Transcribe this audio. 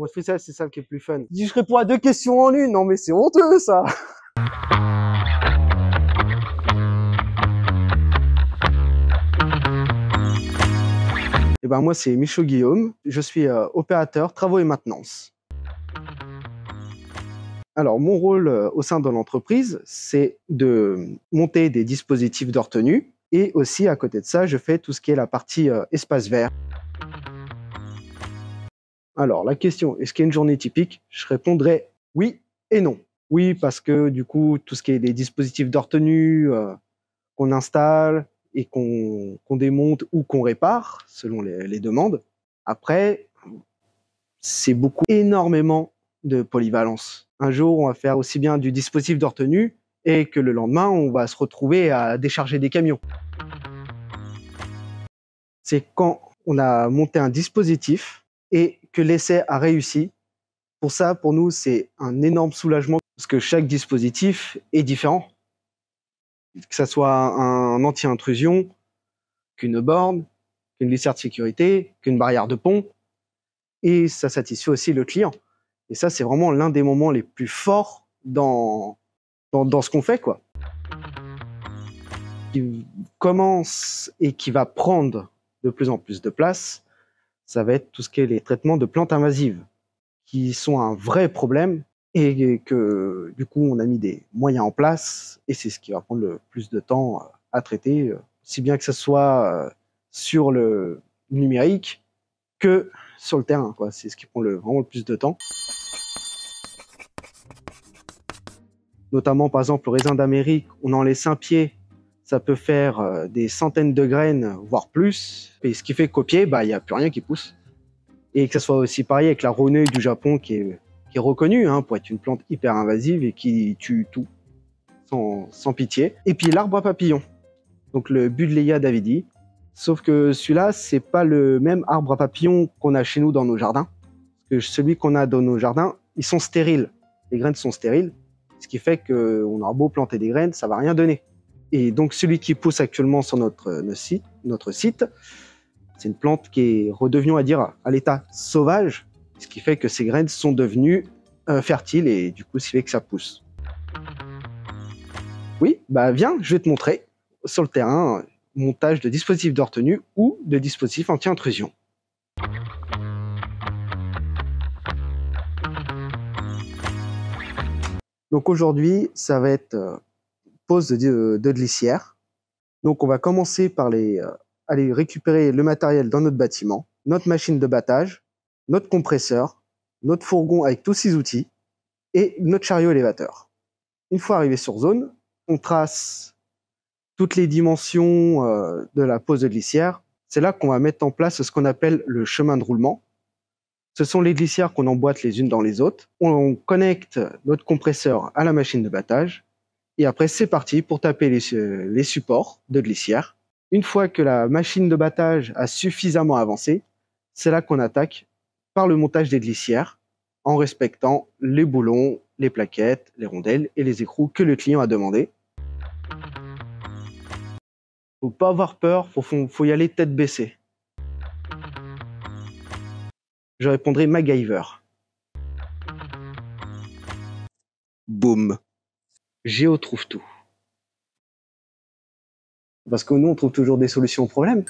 Mode freestyle, c'est ça qui est plus fun. Si je réponds à 2 questions en une, non mais c'est honteux ça. Et ben moi c'est Michaud Guillaume, je suis opérateur travaux et maintenance. Alors mon rôle au sein de l'entreprise, c'est de monter des dispositifs de retenue et aussi à côté de ça, je fais tout ce qui est la partie espace vert. Alors la question, est-ce qu'il y a une journée typique? Je répondrai oui et non. Oui parce que du coup, tout ce qui est des dispositifs de retenue qu'on installe et qu'on démonte ou qu'on répare selon les demandes. Après, c'est énormément de polyvalence. Un jour, on va faire aussi bien du dispositif de retenue et que le lendemain, on va se retrouver à décharger des camions. C'est quand on a monté un dispositif et que l'essai a réussi. Pour ça, pour nous, c'est un énorme soulagement parce que chaque dispositif est différent. Que ça soit un anti-intrusion, qu'une borne, qu'une glissière de sécurité, qu'une barrière de pont. Et ça satisfait aussi le client. Et ça, c'est vraiment l'un des moments les plus forts dans ce qu'on fait, quoi. Qui commence et qui va prendre de plus en plus de place, ça va être tout ce qui est les traitements de plantes invasives, qui sont un vrai problème et que, du coup, on a mis des moyens en place et c'est ce qui va prendre le plus de temps à traiter, si bien que ce soit sur le numérique que sur le terrain, quoi. C'est ce qui prend vraiment le plus de temps. Notamment, par exemple, le raisin d'Amérique, on en laisse un pied, ça peut faire des centaines de graines, voire plus. Et ce qui fait qu'au pied, il n'y a plus rien qui pousse. Et que ce soit aussi pareil avec la reneuille du Japon, qui est reconnue pour être une plante hyper invasive et qui tue tout, sans pitié. Et puis l'arbre à papillons, donc le Buddleia davidi. Sauf que celui-là, c'est pas le même arbre à papillons qu'on a chez nous dans nos jardins. Parce que celui qu'on a dans nos jardins, ils sont stériles. Les graines sont stériles. Ce qui fait qu'on aura beau planter des graines, ça va rien donner. Et donc celui qui pousse actuellement sur notre site, c'est une plante qui est redevenue, on va dire, à l'état sauvage. Ce qui fait que ces graines sont devenues fertiles et du coup, ce qui fait que ça pousse. Oui, viens, je vais te montrer sur le terrain montage de dispositifs de retenue ou de dispositifs anti-intrusion. Donc aujourd'hui, ça va être pose de glissière. Donc on va commencer par aller récupérer le matériel dans notre bâtiment, notre machine de battage, notre compresseur, notre fourgon avec tous ses outils et notre chariot élévateur. Une fois arrivé sur zone, on trace toutes les dimensions de la pose de glissière. C'est là qu'on va mettre en place ce qu'on appelle le chemin de roulement. Ce sont les glissières qu'on emboîte les unes dans les autres. On connecte notre compresseur à la machine de battage. Et après, c'est parti pour taper les supports de glissière. Une fois que la machine de battage a suffisamment avancé, c'est là qu'on attaque par le montage des glissières en respectant les boulons, les plaquettes, les rondelles et les écrous que le client a demandé. Faut pas avoir peur, faut y aller tête baissée. Je répondrai MacGyver. Boum. Géo trouve tout. Parce que nous, on trouve toujours des solutions aux problèmes.